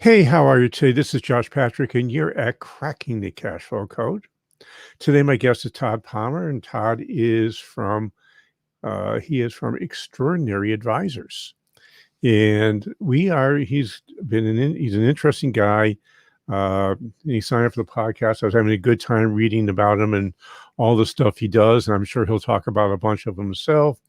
Hey, how are you today? This is Josh Patrick, and you're at Cracking the Cash Flow Code. Today, my guest is Todd Palmer, and Todd is from he is from Extraordinary Advisors, and he's an interesting guy. He signed up for the podcast. I was having a good time reading about him and all the stuff he does, and I'm sure he'll talk about a bunch of them himself.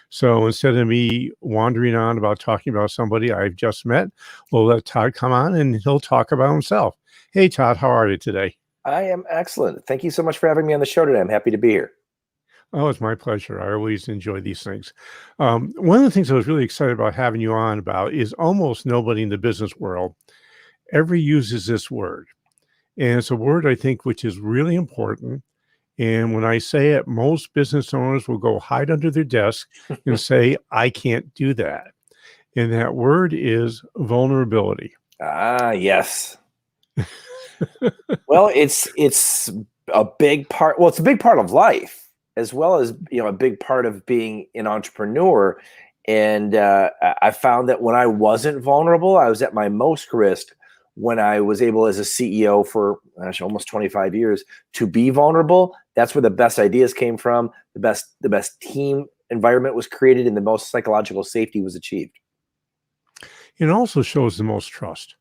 So instead of me wandering on about talking about somebody I've just met, we'll let Todd come on and he'll talk about himself. Hey, Todd, how are you today? I am excellent. Thank you so much for having me on the show today. I'm happy to be here. Oh, it's my pleasure. I always enjoy these things. One of the things I was really excited about having you on about is almost nobody in the business world ever uses this word. And it's a word I think which is really important. And when I say it, most business owners will go hide under their desk and say, I can't do that. And that word is vulnerability. Yes. Well, it's a big part. Well, it's a big part of life, as well as a big part of being an entrepreneur. And I found that when I wasn't vulnerable, I was at my most risk when I was able, as a CEO for almost 25 years, to be vulnerable. That's where the best ideas came from. The best team environment was created, and the most psychological safety was achieved. It also shows the most trust.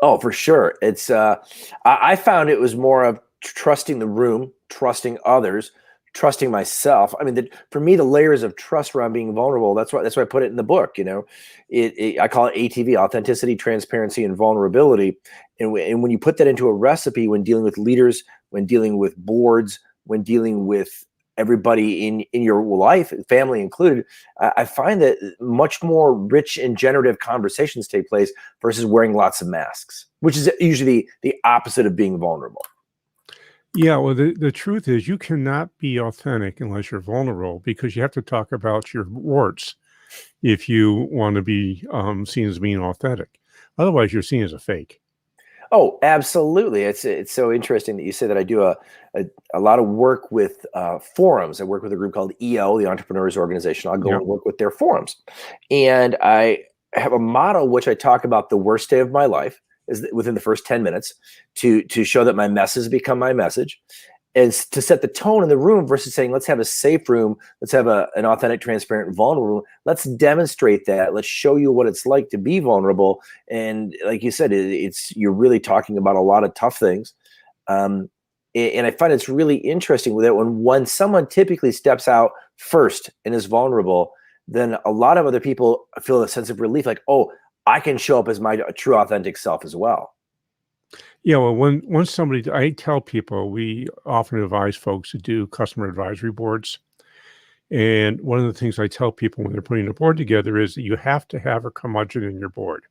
Oh, for sure. It's I found it was more of trusting the room, trusting others, trusting myself. I mean, for me, the layers of trust around being vulnerable. That's why I put it in the book. I call it ATV: authenticity, transparency, and vulnerability. And when you put that into a recipe, when dealing with leaders, when dealing with boards, when dealing with everybody in your life, family included, I find that much more rich and generative conversations take place versus wearing lots of masks, which is usually the opposite of being vulnerable. Yeah, well, the truth is you cannot be authentic unless you're vulnerable because you have to talk about your warts if you want to be seen as being authentic. Otherwise, you're seen as a fake. Oh, absolutely. It's so interesting that you say that. I do a lot of work with forums. I work with a group called EO, the Entrepreneurs Organization. I'll go Yeah. and work with their forums. And I have a motto which I talk about: the worst day of my life is within the first 10 minutes, to show that my messes become my message, is to set the tone in the room versus saying, let's have a safe room. Let's have an authentic, transparent, and vulnerable room. Let's demonstrate that. Let's show you what it's like to be vulnerable. And like you said, you're really talking about a lot of tough things. And I find it's really interesting that when someone typically steps out first and is vulnerable, then a lot of other people feel a sense of relief, like, oh, I can show up as my true, authentic self as well. Yeah, well, I tell people, we often advise folks to do customer advisory boards. And one of the things I tell people when they're putting a board together is that you have to have a curmudgeon in your board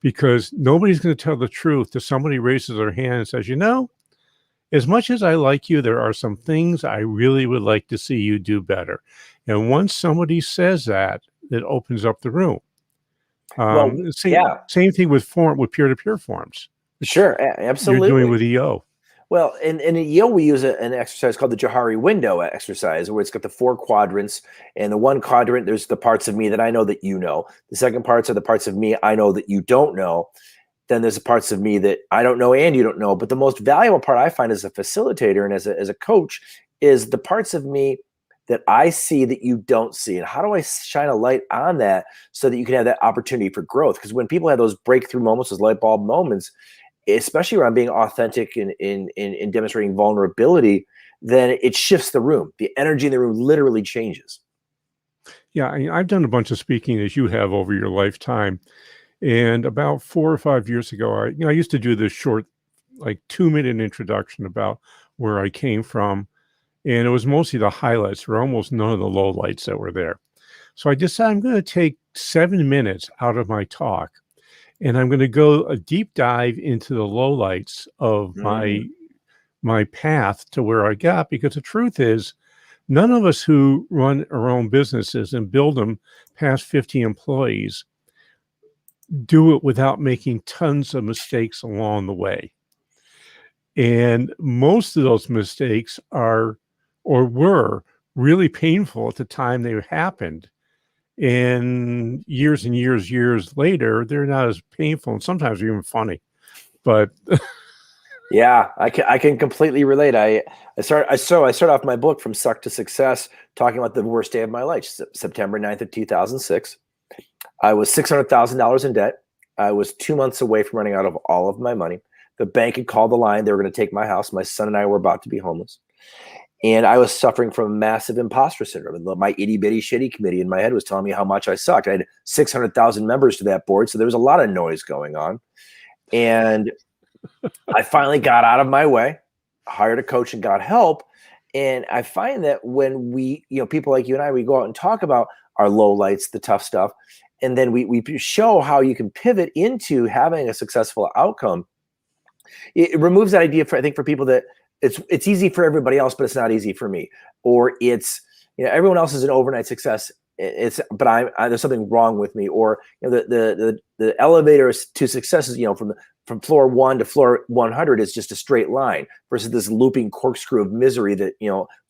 because nobody's going to tell the truth if somebody raises their hand and says, as much as I like you, there are some things I really would like to see you do better. And once somebody says that, it opens up the room. Well, yeah, Same thing with peer-to-peer forms, which sure, you're doing absolutely. with EO. Well, in Yale, we use an exercise called the Johari window exercise, where it's got the 4 quadrants. And the one quadrant, there's the parts of me that I know that you know. The second parts are the parts of me I know that you don't know. Then there's the parts of me that I don't know and you don't know. But the most valuable part I find as a facilitator and as a coach is the parts of me that I see that you don't see. And how do I shine a light on that so that you can have that opportunity for growth? Because when people have those breakthrough moments, those light bulb moments, especially around being authentic in demonstrating vulnerability, then it shifts the room. The energy in the room literally changes. Yeah, I've done a bunch of speaking as you have over your lifetime. And about 4 or 5 years ago, I used to do this short, like 2-minute introduction about where I came from. And it was mostly the highlights. There were almost none of the lowlights that were there. So I decided I'm going to take 7 minutes out of my talk and I'm going to go a deep dive into the lowlights of my path to where I got, because the truth is none of us who run our own businesses and build them past 50 employees do it without making tons of mistakes along the way. And most of those mistakes are or were really painful at the time they happened. And years later, they're not as painful, and sometimes even funny. But Yeah, I can completely relate. I start off my book From Suck to Success talking about the worst day of my life, September 9th of 2006. I was $600,000 in debt. I was 2 months away from running out of all of my money. The bank had called the line. They were going to take my house. My son and I were about to be homeless. And I was suffering from massive imposter syndrome. And my itty bitty shitty committee in my head was telling me how much I sucked. I had 600,000 members to that board. So there was a lot of noise going on. And I finally got out of my way, hired a coach and got help. And I find that when we, people like you and I, we go out and talk about our lowlights, the tough stuff, and then we show how you can pivot into having a successful outcome. It removes that idea I think for people that it's easy for everybody else, but it's not easy for me. Or it's, everyone else is an overnight success. But there's something wrong with me. Or the elevator to success is, from floor 1 to floor 100 is just a straight line versus this looping corkscrew of misery that,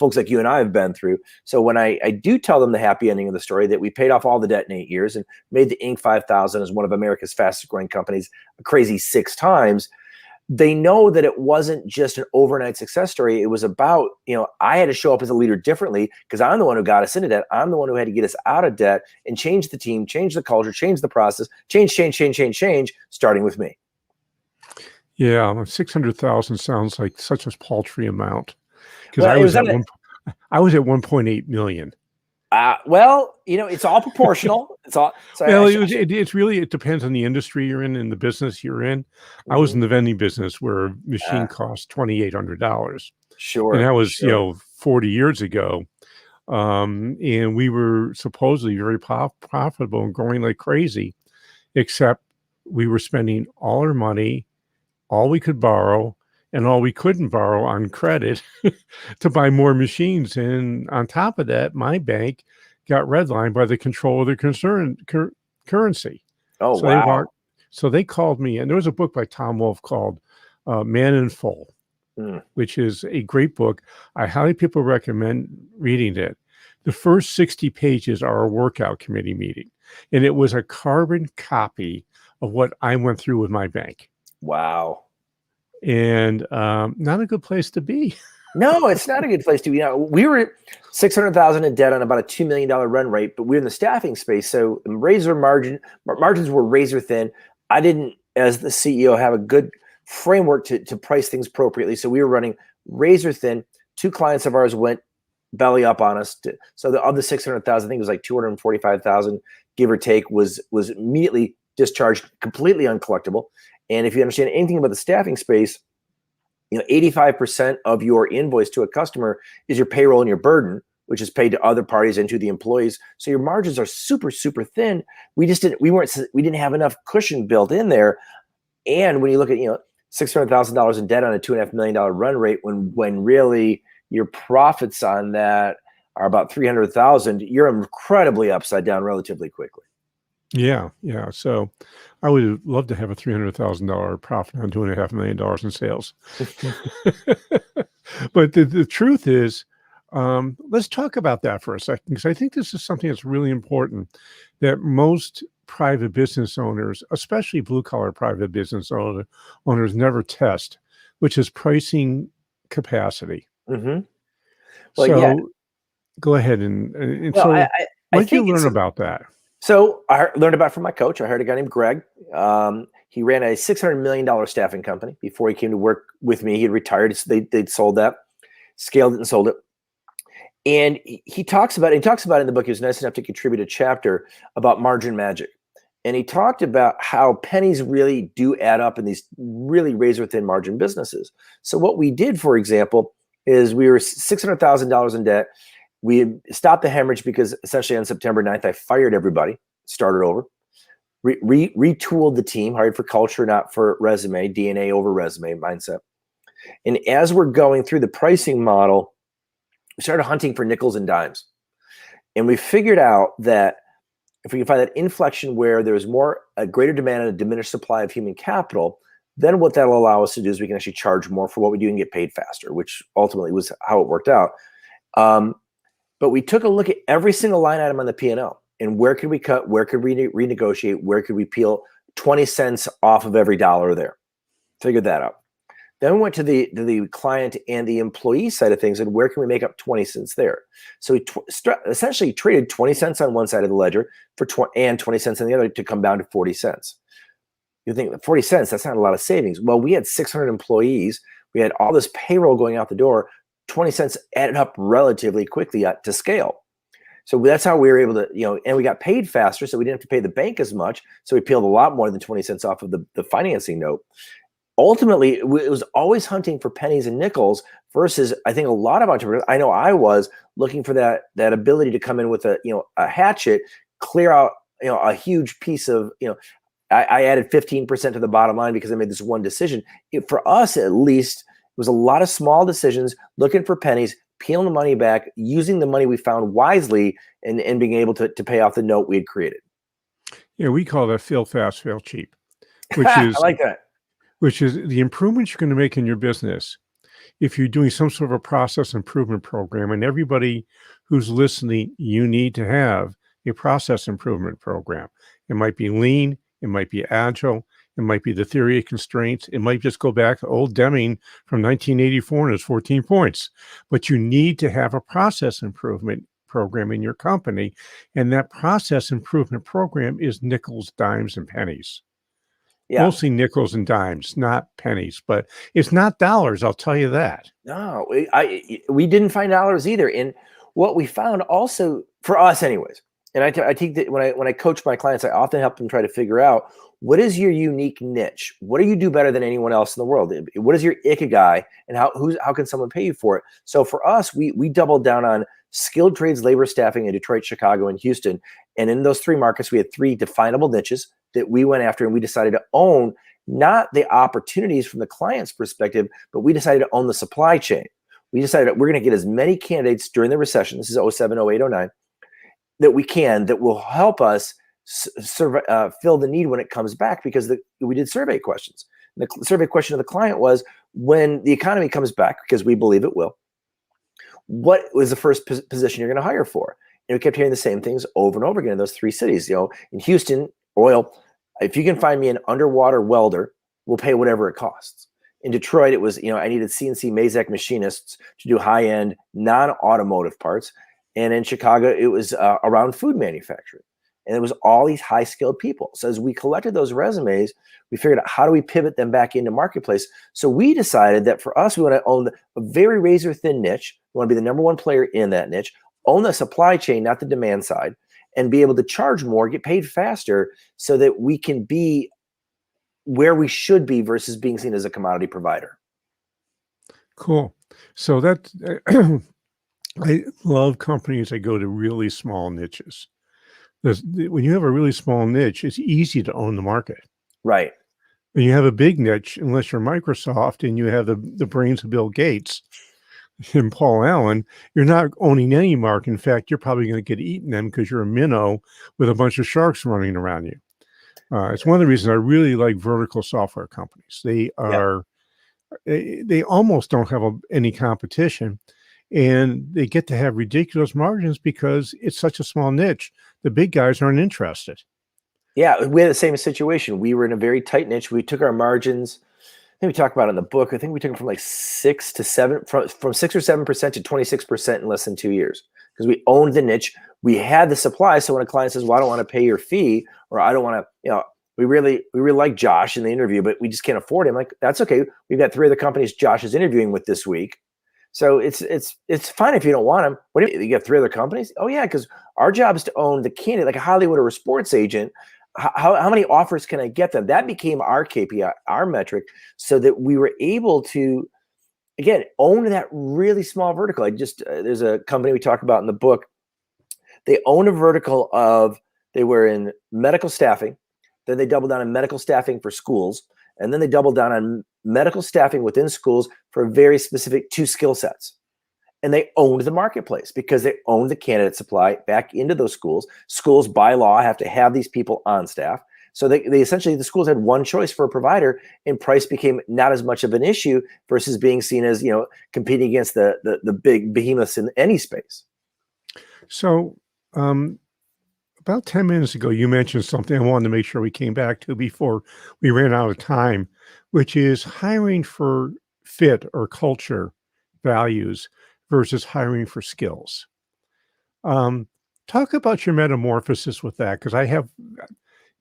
folks like you and I have been through. So when I do tell them the happy ending of the story, that we paid off all the debt in 8 years and made the Inc. 5000 as one of America's fastest growing companies a crazy 6 times, they know that it wasn't just an overnight success story. It was about, I had to show up as a leader differently because I'm the one who got us into debt. I'm the one who had to get us out of debt and change the team, change the culture, change the process, change, starting with me. yeah, 600,000 sounds like such a paltry amount. Because Well, I was at 1.8 million. Well, it's all proportional. It's all. So Well, it depends on the industry you're in and the business you're in. I was in the vending business where a machine cost $2,800. Sure. And that was, 40 years ago. And we were supposedly very profitable and growing like crazy, except we were spending all our money, all we could borrow, and all we couldn't borrow on credit to buy more machines. And on top of that, my bank got redlined by the control of the currency. Oh, so wow. So they called me, and there was a book by Tom Wolfe called Man in Full, which is a great book. I highly people recommend reading it. The first 60 pages are a workout committee meeting, and it was a carbon copy of what I went through with my bank. Wow. And not a good place to be. No, it's not a good place to be. We were at 600,000 in debt on about a $2 million run rate, but we're in the staffing space. So margins were razor thin. I didn't, as the CEO, have a good framework to price things appropriately. So we were running razor thin. 2 clients of ours went belly up on us. So of the 600,000, I think it was like 245,000, give or take, was immediately discharged, completely uncollectible. And if you understand anything about the staffing space, 85% of your invoice to a customer is your payroll and your burden, which is paid to other parties and to the employees. So your margins are super, super thin. We didn't have enough cushion built in there. And when you look at, $600,000 in debt on a $2.5 million run rate, when really your profits on that are about 300,000, you're incredibly upside down relatively quickly. Yeah. So I would love to have a $300,000 profit on $2.5 million in sales. But the truth is, let's talk about that for a second, because I think this is something that's really important that most private business owners, especially blue-collar private business owners, never test, which is pricing capacity. Mm-hmm. Well, so go ahead. So what did you learn about that? So I learned about it from my coach. I hired a guy named Greg. He ran a $600 million staffing company before he came to work with me. He had retired. So they'd sold that, scaled it and sold it. And he talks about it in the book. He was nice enough to contribute a chapter about margin magic. And he talked about how pennies really do add up in these really razor thin margin businesses. So what we did, for example, is we were $600,000 in debt. We stopped the hemorrhage because essentially on September 9th, I fired everybody, started over, retooled the team, hired for culture, not for resume, DNA over resume mindset. And as we're going through the pricing model, we started hunting for nickels and dimes. And we figured out that if we can find that inflection where there's a greater demand and a diminished supply of human capital, then what that'll allow us to do is we can actually charge more for what we do and get paid faster, which ultimately was how it worked out. But we took a look at every single line item on the P&L. and where could we cut? Where could we renegotiate? Where could we peel 20 cents off of every dollar there? Figured that out. Then we went to the client and the employee side of things, and where can we make up 20 cents there? So we essentially traded 20 cents on one side of the ledger for 20 cents on the other to come down to 40 cents. You think 40 cents, that's not a lot of savings. Well, we had 600 employees. We had all this payroll going out the door. 20 cents added up relatively quickly to scale. So that's how we were able to, and we got paid faster, so we didn't have to pay the bank as much. So we peeled a lot more than 20 cents off of the financing note. Ultimately, it was always hunting for pennies and nickels versus, I think, a lot of entrepreneurs, I know I was looking for that ability to come in with a hatchet, clear out, a huge piece of, I added 15% to the bottom line because I made this one decision. For us, at least, it was a lot of small decisions, looking for pennies, peeling the money back, using the money we found wisely, and being able to pay off the note we had created. Yeah, we call that fail fast, fail cheap, which I is like that. which is the improvements you're going to make in your business. If you're doing some sort of a process improvement program, and everybody who's listening, you need to have a process improvement program. It might be lean, it might be agile, it might be the theory of constraints, it might just go back to old Deming from 1984 and his 14 points. But you need to have a process improvement program in your company, and that process improvement program is nickels, dimes, and pennies. Yeah. Mostly nickels and dimes, not pennies, but it's not dollars, I'll tell you that. No, we didn't find dollars either. And what we found also for us, anyways, and I think that when I coach my clients, I often help them try to figure out what is your unique niche. What do you do better than anyone else in the world? What is your ikigai, and how can someone pay you for it? So for us, we doubled down on skilled trades labor staffing in Detroit, Chicago, and Houston. And in those three markets, we had three definable niches that we went after, and we decided to own not the opportunities from the client's perspective, but we decided to own the supply chain. We decided that we're going to get as many candidates during the recession, this is 07, 08, 09, that we can, that will help us fill the need when it comes back, because we did survey questions. And the survey question of the client was, when the economy comes back, because we believe it will, what was the first position you're going to hire for? And we kept hearing the same things over and over again in those three cities. In Houston, oil, if you can find me an underwater welder, we'll pay whatever it costs. In Detroit, it was, I needed CNC Mazak machinists to do high-end non-automotive parts. And in Chicago, it was around food manufacturing. And it was all these high-skilled people. So as we collected those resumes, we figured out, how do we pivot them back into marketplace? So we decided that for us, we want to own a very razor-thin niche. We want to be the number one player in that niche, own the supply chain, not the demand side, and be able to charge more, get paid faster, so that we can be where we should be versus being seen as a commodity provider. Cool. So that I love companies that go to really small niches. When you have a really small niche, it's easy to own the market. Right. When you have a big niche, unless you're Microsoft and you have the brains of Bill Gates and Paul Allen, you're not owning any market. In fact, you're probably going to get eaten then, because you're a minnow with a bunch of sharks running around you. It's one of the reasons I really like vertical software companies. They almost don't have any competition, and they get to have ridiculous margins because it's such a small niche. The big guys aren't interested. Yeah, we had the same situation. We were in a very tight niche. We took our margins, I think we talked about it in the book, I think we took them from like 6 to 7, from 6 or 7% to 26% in less than 2 years, because we owned the niche. We had the supply. So when a client says, well, I don't want to pay your fee, or I don't want to, we really like Josh in the interview, but we just can't afford him. Like, that's okay. We've got 3 other companies Josh is interviewing with this week. So it's fine if you don't want him. What, you got 3 other companies? Oh yeah, because our job is to own the candidate, like a Hollywood or a sports agent. How many offers can I get them? That became our KPI, our metric, so that we were able to, again, own that really small vertical. There's a company we talk about in the book. They own a vertical of, they were in medical staffing, then they doubled down on medical staffing for schools, and then they doubled down on medical staffing within schools for very specific 2 skill sets. And they owned the marketplace because they owned the candidate supply back into those schools. Schools by law have to have these people on staff. So they essentially, the schools had one choice for a provider, and price became not as much of an issue versus being seen as, competing against the big behemoths in any space. So about 10 minutes ago, you mentioned something I wanted to make sure we came back to before we ran out of time, which is hiring for fit or culture values versus hiring for skills. Um, Talk about your metamorphosis with that, because I have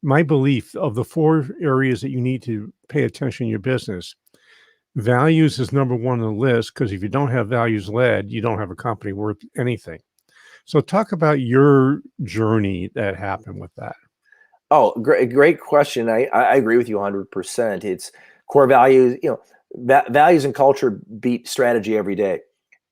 my belief of the four areas that you need to pay attention in your business. Values is number one on the list, because if you don't have values led, you don't have a company worth anything. So talk about your journey that happened with that. Oh, great question. I agree with you 100%. It's core values, values and culture beat strategy every day.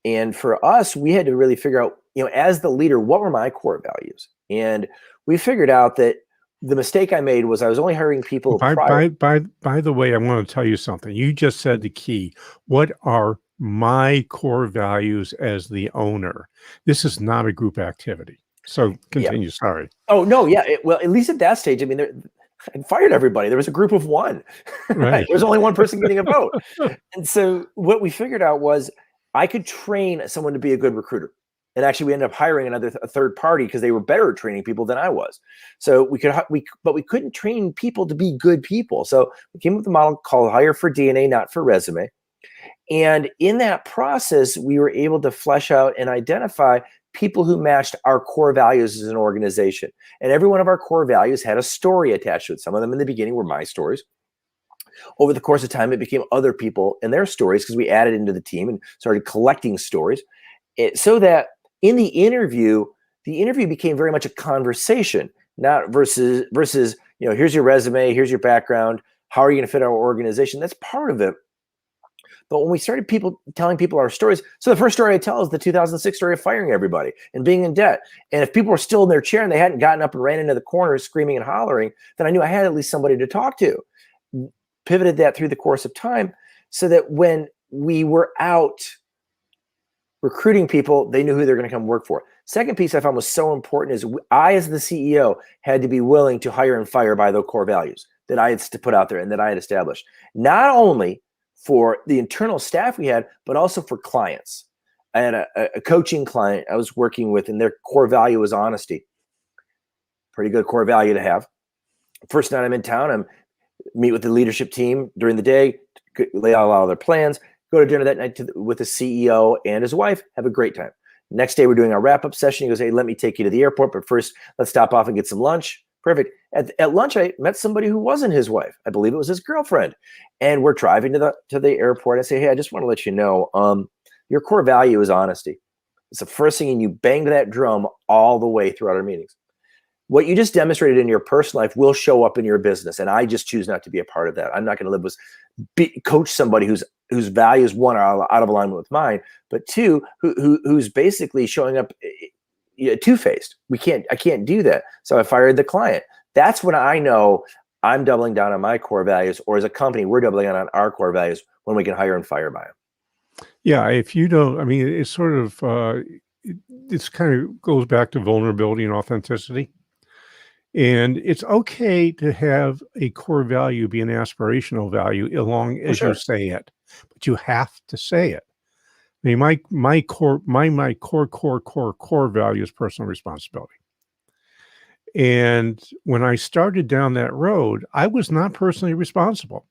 And for us, we had to really figure out, as the leader, what were my core values? And we figured out that the mistake I made was I was only hiring people By prior. by by by the way, I want to tell you something. You just said the key. What are my core values as the owner? This is not a group activity. So Yeah. continue. Sorry. Oh, no. Yeah. Well, at least at that stage, I mean, I fired everybody. There was a group of one, right? Right. There was only one person getting a vote. And so what we figured out was I could train someone to be a good recruiter. And actually, we ended up hiring a third party because they were better at training people than I was. So but we couldn't train people to be good people. So we came up with a model called hire for DNA, not for resume. And in that process, we were able to flesh out and identify people who matched our core values as an organization. And every one of our core values had a story attached to it. Some of them in the beginning were my stories. Over the course of time, it became other people and their stories because we added into the team and started collecting stories. So that in the interview became very much a conversation, not versus, here's your resume, here's your background, how are you going to fit our organization? That's part of it. But when we started telling people our stories, so the first story I tell is the 2006 story of firing everybody and being in debt. And if people were still in their chair and they hadn't gotten up and ran into the corner screaming and hollering, then I knew I had at least somebody to talk to. Pivoted that through the course of time so that when we were out recruiting people, they knew who they're going to come work for. Second piece I found was so important is I, as the CEO, had to be willing to hire and fire by the core values that I had to put out there and that I had established. Not only for the internal staff we had, but also for clients. I had a coaching client I was working with, and their core value was honesty. Pretty good core value to have. First night I'm in town, I'm meet with the leadership team during the day, lay out all their plans, go to dinner that night with the CEO and his wife, have a great time. Next day, we're doing our wrap-up session. He goes, hey, let me take you to the airport, but first, let's stop off and get some lunch. Perfect. At lunch, I met somebody who wasn't his wife. I believe it was his girlfriend. And we're driving to the airport. I say, hey, I just want to let you know, your core value is honesty. It's the first thing, and you banged that drum all the way throughout our meetings. What you just demonstrated in your personal life will show up in your business, and I just choose not to be a part of that. I'm not going to live with coach somebody whose values, one, are out of alignment with mine, but two, who's basically showing up two-faced. I can't do that. So I fired the client. That's when I know I'm doubling down on my core values, or as a company, we're doubling down on our core values when we can hire and fire by them. Yeah. If you don't, I mean, it's sort of, it's kind of goes back to vulnerability and authenticity. And it's okay to have a core value be an aspirational value as long For as you sure. say it, but you have to say it. I mean, my core value is personal responsibility. And when I started down that road, I was not personally responsible.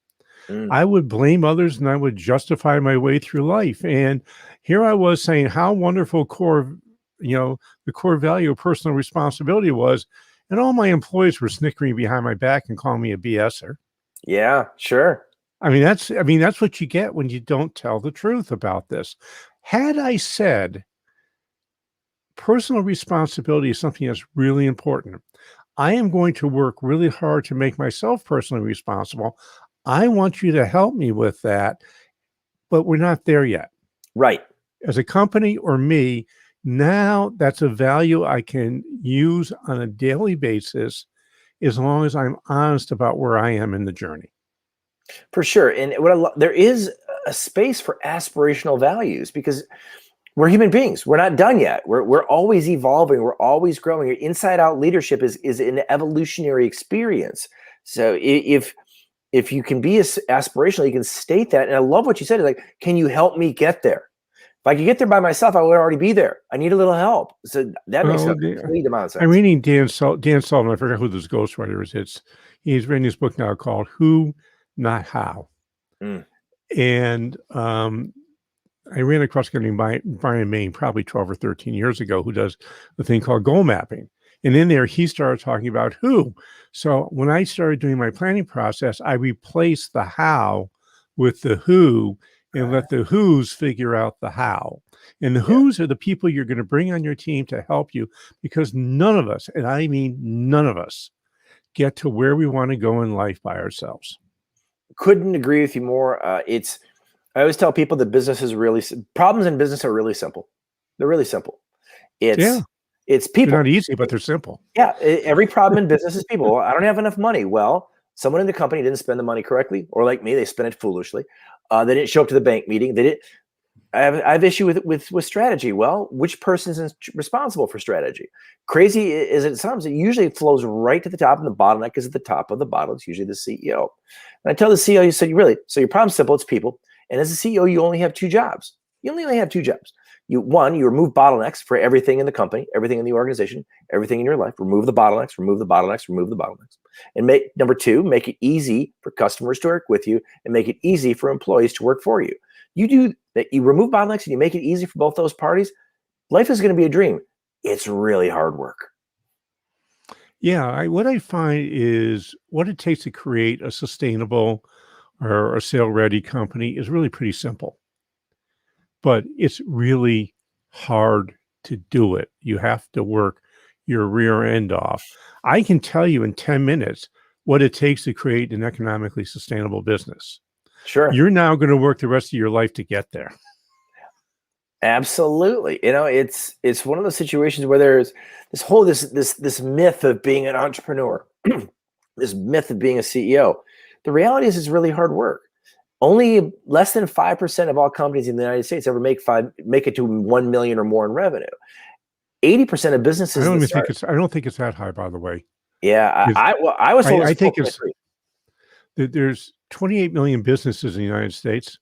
Mm. I would blame others and I would justify my way through life. And here I was saying how wonderful the core value of personal responsibility was. And all my employees were snickering behind my back and calling me a BSer. Yeah, sure. I mean, that's what you get when you don't tell the truth about this. Had I said personal responsibility is something that's really important, I am going to work really hard to make myself personally responsible. I want you to help me with that, but we're not there yet. Right. As a company or me, now that's a value I can use on a daily basis as long as I'm honest about where I am in the journey. For sure. And there is a space for aspirational values because we're human beings. We're not done yet. We're always evolving. We're always growing. Inside out leadership is an evolutionary experience. So if you can be aspirational, you can state that. And I love what you said. Like, can you help me get there? If I could get there by myself, I would already be there. I need a little help. So that makes a Oh, complete amount of sense. I'm reading Dan Sullivan. I forgot who this ghostwriter is. He's writing this book now called Who, Not How. Mm. And I ran across a guy named Brian Main probably 12 or 13 years ago who does a thing called goal mapping. And in there, he started talking about who. So when I started doing my planning process, I replaced the how with the who and let the who's figure out the how. And the who's are the people you're going to bring on your team to help you, because none of us, and I mean none of us, get to where we want to go in life by ourselves. Couldn't agree with you more. I always tell people that problems in business are really simple. They're really simple. It's people. They're not easy, but they're simple. Yeah. Every problem in business is people. Well, I don't have enough money. Well, someone in the company didn't spend the money correctly, or like me, they spent it foolishly. They didn't show up to the bank meeting. I have issue with strategy. Well, which person is responsible for strategy? Crazy as it sounds, it usually flows right to the top, and the bottleneck is at the top of the bottle. It's usually the CEO. And I tell the CEO, you said, so your problem's simple, it's people. And as a CEO, you only have two jobs. You only have two jobs. You remove bottlenecks for everything in the company, everything in the organization, everything in your life. Remove the bottlenecks, And number two, make it easy for customers to work with you, and make it easy for employees to work for you. You do that, you remove bottlenecks and you make it easy for both those parties, life is going to be a dream. It's really hard work. Yeah, what I find is what it takes to create a sustainable or a sale-ready company is really pretty simple. But it's really hard to do it. You have to work your rear end off. I can tell you in 10 minutes what it takes to create an economically sustainable business. Sure. You're now going to work the rest of your life to get there. Absolutely. It's one of those situations where there's this myth of being an entrepreneur, this myth of being a CEO. The reality is it's really hard work. Only less than 5% of all companies in the United States ever make it to 1 million or more in revenue. 80% of businesses. I don't think it's that high, by the way. Yeah, I was told. I think there's 28 million businesses in the United States.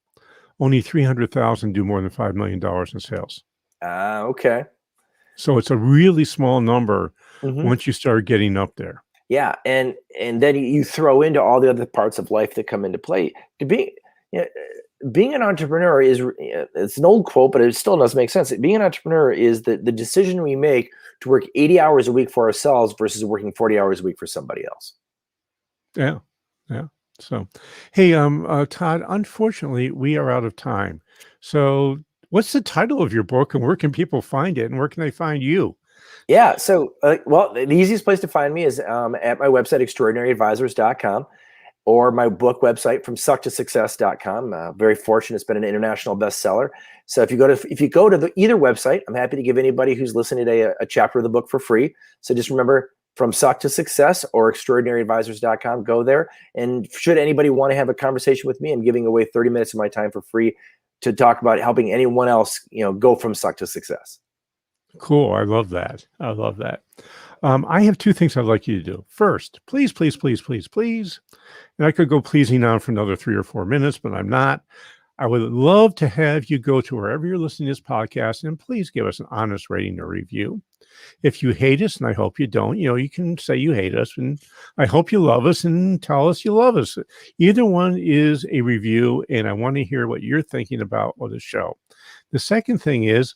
Only 300,000 do more than $5 million in sales. Okay. So it's a really small number once you start getting up there. Yeah, and then you throw into all the other parts of life that come into play. Being an entrepreneur it's an old quote, but it still does make sense. Being an entrepreneur is the decision we make to work 80 hours a week for ourselves versus working 40 hours a week for somebody else. Yeah. So, hey, Todd, unfortunately, we are out of time. So what's the title of your book, and where can people find it, and where can they find you? Yeah. So, the easiest place to find me is at my website, extraordinaryadvisors.com, or my book website, from sucktosuccess.com. Very fortunate. It's been an international bestseller. So if you go to either website, I'm happy to give anybody who's listening today a chapter of the book for free. So just remember, From Suck to Success or extraordinaryadvisors.com, go there. And should anybody want to have a conversation with me, I'm giving away 30 minutes of my time for free to talk about helping anyone else, go from suck to success. Cool. I love that. I have two things I'd like you to do. First, please, and I could go pleasing on for another 3 or 4 minutes, but I'm not. I would love to have you go to wherever you're listening to this podcast and please give us an honest rating or review. If you hate us, and I hope you don't, you can say you hate us, and I hope you love us and tell us you love us. Either one is a review, and I want to hear what you're thinking about the show. The second thing is,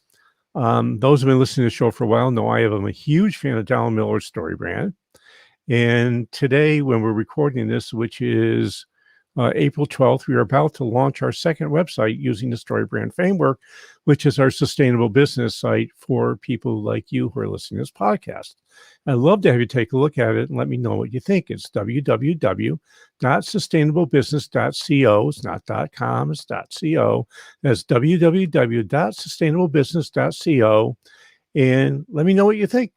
those who have been listening to the show for a while know I am a huge fan of Donald Miller's Story Brand. And today, when we're recording this, which is April 12th, we are about to launch our second website using the Story Brand framework, which is our sustainable business site for people like you who are listening to this podcast. I'd love to have you take a look at it and let me know what you think. It's www.sustainablebusiness.co. It's not .com, it's .co. That's www.sustainablebusiness.co. And let me know what you think.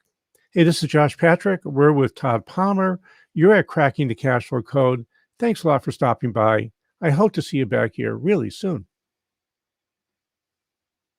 Hey, this is Josh Patrick. We're with Todd Palmer. You're at Cracking the Cash Flow Code. Thanks a lot for stopping by. I hope to see you back here really soon.